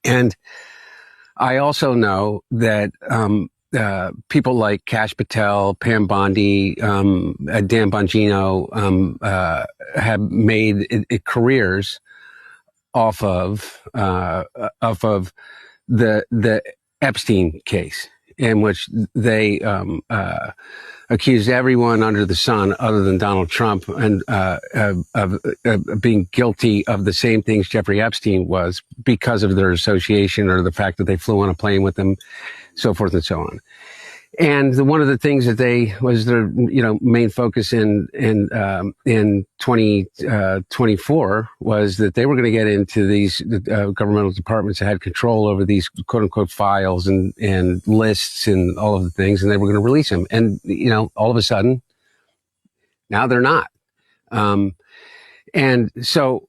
And I also know that people like Kash Patel, Pam Bondi, Dan Bongino have made careers off of the Epstein case, in which they accused everyone under the sun other than Donald Trump and of being guilty of the same things Jeffrey Epstein was because of their association or the fact that they flew on a plane with him, so forth and so on. And one of the things that they was their main focus in 2024 was that they were going to get into these governmental departments that had control over these quote unquote files and lists and all of the things, and they were going to release them. And all of a sudden, now they're not. And so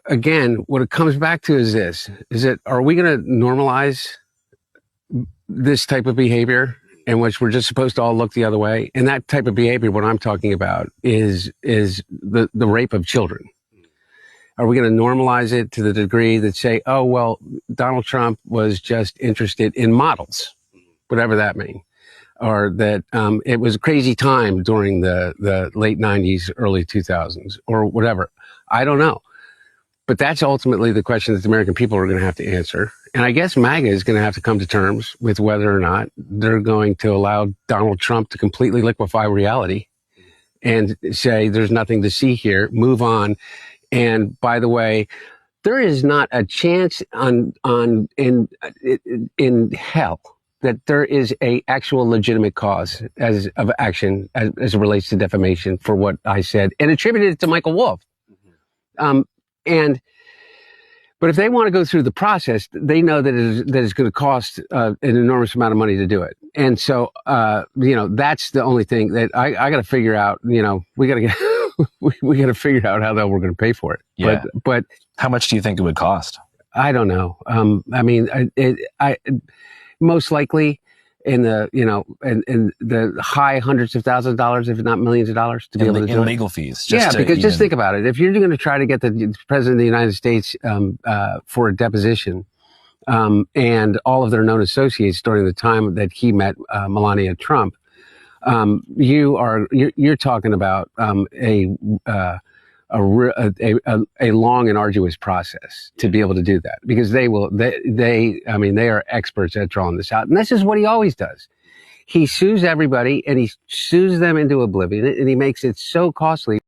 again, what it comes back to is this: are we going to normalize this type of behavior, in which we're just supposed to all look the other way? And that type of behavior, what I'm talking about is the rape of children. Are we going to normalize it to the degree that say, oh, well, Donald Trump was just interested in models, whatever that means, or that it was a crazy time during the late 90s, early 2000s, or whatever? I don't know. But that's ultimately the question that the American people are going to have to answer. And I guess MAGA is going to have to come to terms with whether or not they're going to allow Donald Trump to completely liquefy reality and say there's nothing to see here, move on. And by the way, there is not a chance in hell that there is a actual legitimate cause of action as it relates to defamation for what I said and attributed it to Michael Wolff. But if they want to go through the process, they know that it's going to cost an enormous amount of money to do it. And so, that's the only thing that I got to figure out. We got to get we got to figure out how the hell we're going to pay for it. Yeah. But how much do you think it would cost? I don't know. I most likely in the in the high hundreds of thousands of dollars, if not millions of dollars, to be able to do in legal fees. Because just think about it. If you're going to try to get the president of the United States for a deposition, and all of their known associates during the time that he met Melania Trump, you're talking about a long and arduous process to be able to do that, because they are experts at drawing this out. And this is what he always does. He sues everybody and he sues them into oblivion, and he makes it so costly.